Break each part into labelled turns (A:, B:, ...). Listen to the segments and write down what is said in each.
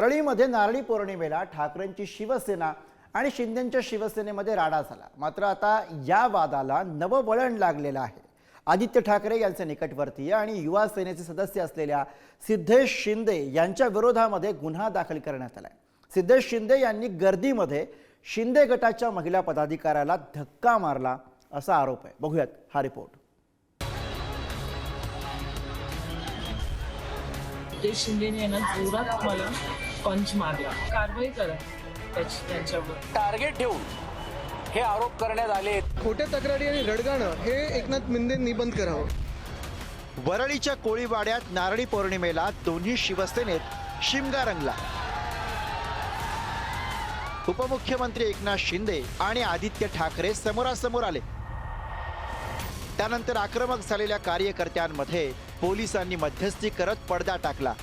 A: वरळीमध्ये नारळी पौर्णिमेला ठाकरेंची शिवसेना आणि शिंदेंच्या शिवसेनेमध्ये राडा झाला। मात्र आता या वादाला नवं वळण लागलेलं आहे। आदित्य ठाकरे यांचे निकटवर्तीय आणि युवा सेनेचे सदस्य असलेल्या सिद्धेश शिंदे यांच्या विरोधामध्ये गुन्हा दाखल करण्यात आलाय। सिद्धेश शिंदे यांनी गर्दीमध्ये शिंदे गटाच्या महिला पदाधिकाऱ्याला धक्का मारला असा आरोप आहे। बघूयात हा रिपोर्ट।
B: सिद्धेश शिंदेने यांना जोरात मला पंच मारला। कारवाई करा त्यांच्यावर।
C: टार्गेट ठेवून हे आरोप करण्यात आले।
D: खोट्या तक्रारी आणि रडगाणं हे एकनाथ शिंदेंनी बंद करावं।
A: वरळीच्या कोळीवाड्यात नारळी पौर्णिमेला दोन्ही शिवसेनेत शिमगा रंगला। उपमुख्यमंत्री एकनाथ शिंदे आणि आदित्य ठाकरे समोरासमोर आले। त्यानंतर आक्रमक झालेल्या कार्यकर्त्यांमध्ये पोलिसांनी मध्यस्थी करत पडदा टाकला।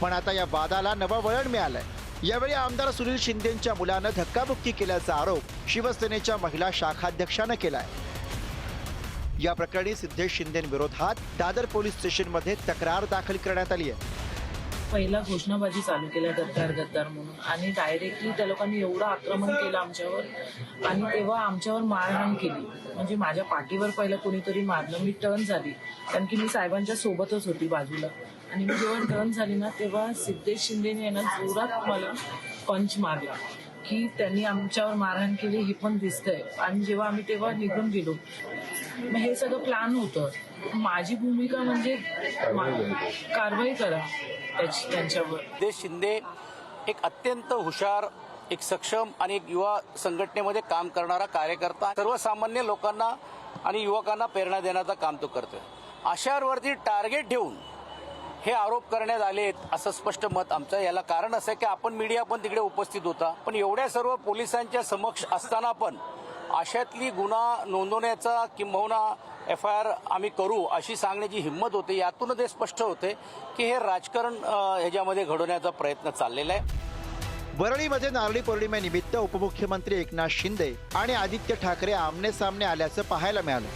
A: पण आता या वादाला नवं वळण मिळालंय। यावेळी आमदार सुनील शिंदेंच्या मुलानं धक्काबुक्की केल्याचा आरोप शिवसेनेच्या महिला शाखाध्यक्षानं केलाय। या प्रकरणी सिद्धेश शिंदेंविरोधात दादर पोलीस स्टेशनमध्ये तक्रार दाखल करण्यात आली आहे।
B: पहिला घोषणाबाजी चालू केल्या गद्दार गद्दार म्हणून आणि डायरेक्टली त्या लोकांनी एवढं आक्रमण केलं आमच्यावर आणि तेव्हा आमच्यावर मारहाण केली। म्हणजे माझ्या पाठीवर पहिलं कोणीतरी मारलं। मी टर्न झाली कारण की मी साहेबांच्या सोबतच होती बाजूला आणि मी जेव्हा टर्न झाली ना तेव्हा सिद्धेश शिंदेने यांना जोरात मला पंच मारला की त्यांनी आमच्यावर मारहाण केली हे पण दिसतंय। आणि जेव्हा आम्ही तेव्हा निघून गेलो मग हे सगळं प्लॅन होतं। माझी भूमिका म्हणजे कारवाई करा त्यांच्यावर।
C: सिद्धेश शिंदे एक अत्यंत हुशार, एक सक्षम आणि एक युवा संघटनेमध्ये काम करणारा कार्यकर्ता, सर्वसामान्य लोकांना आणि युवकांना प्रेरणा देण्याचं काम तो करतोय। अशावरती टार्गेट ठेवून हे आरोप करण्यात आले असं स्पष्ट मत आमचं। याला कारण असं आहे की आपण मीडिया पण तिकडे उपस्थित होता, पण एवढ्या सर्व पोलिसांच्या समक्ष असताना पण अशातली गुन्हा नोंदवण्याचा किंबहुना FIR आम्ही करू अशी सांगण्याची हिंमत होते। यातूनच हे स्पष्ट होते की हे राजकारण ह्याच्यामध्ये घडवण्याचा प्रयत्न चाललेला आहे।
A: वरळीमध्ये नारळी पौर्णिमेनिमित्त उपमुख्यमंत्री एकनाथ शिंदे आणि आदित्य ठाकरे आमने सामने आल्याचं पाहायला मिळालं।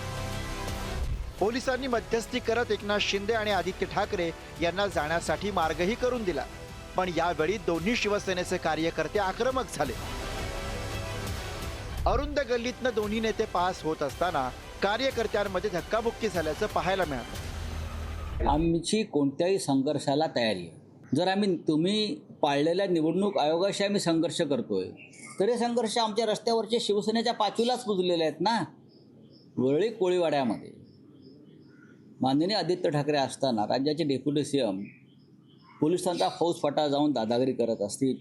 A: पोलिसांनी मध्यस्थी करत एकनाथ शिंदे आणि आदित्य ठाकरे यांना जाण्यासाठी मार्गही करून दिला। पण यावेळी दोन्ही शिवसेनेचे कार्यकर्ते आक्रमक झाले। अरुंद गल्लीतनं दोन्ही नेते पास होत असताना कार्यकर्त्यांमध्ये धक्काबुक्की झाल्याचं पाहायला मिळालं।
E: आमची कोणत्याही संघर्षाला तयारी आहे। जर तुम्ही पाळलेल्या निवडणूक आयोगाशी आम्ही संघर्ष करतोय तर हे संघर्ष आमच्या रस्त्यावरच्या शिवसेनेच्या पाचवीलाच पुजलेले आहेत ना। वरळी कोळीवाड्यामध्ये माननीय आदित्य ठाकरे असताना राज्याचे डेप्युटी CM पोलिसांचा फौजफाटा जाऊन दादागिरी करत असतील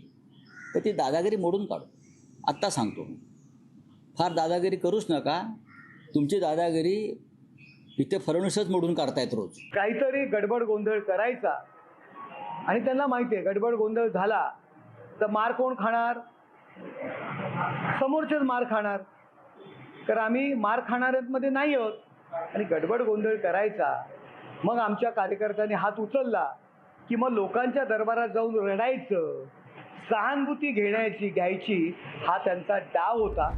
E: तर ती दादागिरी मोडून काढू। आत्ता सांगतो, फार दादागिरी करूच नका। तुमची दादागिरी इथे फडणवीसच मोडून काढतायत रोज।
D: काहीतरी गडबड गोंधळ करायचा आणि त्यांना माहिती आहे गडबड गोंधळ झाला तर मार कोण खाणार? समोरचेच मार खाणार। तर आम्ही मार खाणाऱ्यांमध्ये नाही आहोत आणि गडबड गोंधळ करायचा मग आमच्या कार्यकर्त्यांनी हात उचलला की मग लोकांच्या दरबारात जाऊन रडायचं, सहानुभूती घ्यायची हा त्यांचा डाव होता।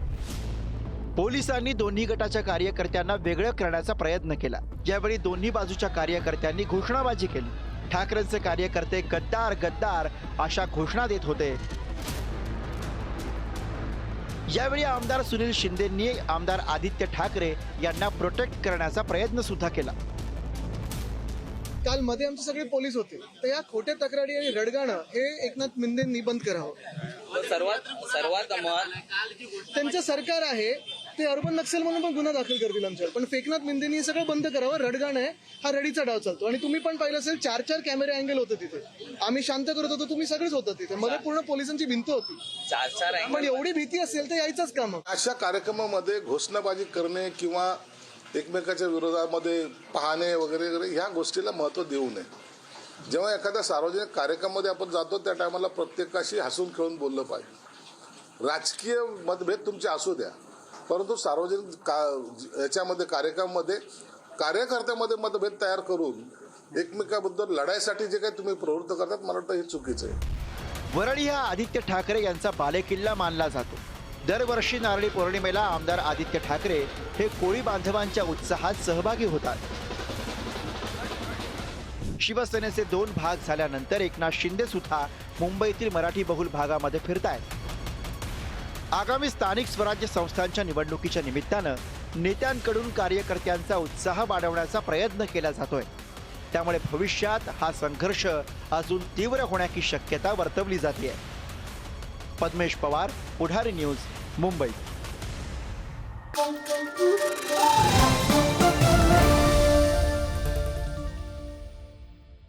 A: पोलिसांनी दोन्ही गटाच्या कार्यकर्त्यांना वेगळं करण्याचा प्रयत्न केला। यावेळी दोन्ही बाजूच्या कार्यकर्त्यांनी घोषणाबाजी केली। ठाकरेंचे कार्यकर्ते गद्दार गद्दार अशा घोषणा देत होते। यावेळी आमदार सुनील शिंदेंनी आमदार आदित्य ठाकरे यांना प्रोटेक्ट करण्याचा प्रयत्न सुद्धा केला।
D: काल मध्ये आमचे सगळे पोलीस होते तर या खोट्या तक्रारी आणि रडगाणं हे एकनाथ शिंदेंनी बंद करावं।
E: सर्वात
D: त्यांचं सरकार आहे ते अर्बन नक्सल म्हणून पण गुन्हा दाखल करतील आमच्यावर। पण एकनाथ शिंदेंनी हे सगळं बंद करावं। रडगाणं आहे हा रडीचा डाव चालतो आणि तुम्ही पण पाहिलं असेल 4 कॅमेरे अँगल होते तिथे। आम्ही शांत करत होतो, तुम्ही सगळेच होता तिथे। मध्ये पूर्ण पोलिसांची भिंत होती। 4 पण एवढी भीती असेल तर यायचंच काम।
F: अशा कार्यक्रमामध्ये घोषणाबाजी करणे किंवा एकमेकाच्या विरोधामध्ये पाहणे वगैरे वगैरे ह्या गोष्टीला महत्त्व देऊ नये। जेव्हा एखाद्या सार्वजनिक कार्यक्रमामध्ये आपण जातो त्या टायमाला प्रत्येकाशी हसून खेळून बोललं पाहिजे। राजकीय मतभेद तुमचे असू द्या, परंतु सार्वजनिक याच्यामध्ये कार्यक्रमामध्ये कार्यकर्त्यामध्ये मतभेद तयार करून एकमेकाबद्दल लढाईसाठी जे काही तुम्ही प्रवृत्त करतात मला वाटतं हे चुकीचं आहे।
A: वरळी हा आदित्य ठाकरे यांचा बालेकिल्ला मानला जातो। दरवर्षी नारळी पौर्णिमेला आमदार आदित्य ठाकरे हे कोळी बांधवांच्या उत्साहात सहभागी होतात। शिवसेनेचे 2 भाग झाल्यानंतर एकनाथ शिंदे सुद्धा मुंबईतील मराठी बहुल भागामध्ये फिरतायत। आगामी स्थानिक स्वराज्य संस्थांच्या निवडणुकीच्या निमित्तानं नेत्यांकडून कार्यकर्त्यांचा उत्साह वाढवण्याचा प्रयत्न केला जातोय। त्यामुळे भविष्यात हा संघर्ष अजून तीव्र होण्याची शक्यता वर्तवली जाते। पद्मेश पवार, पुढारी न्यूज, मुंबई।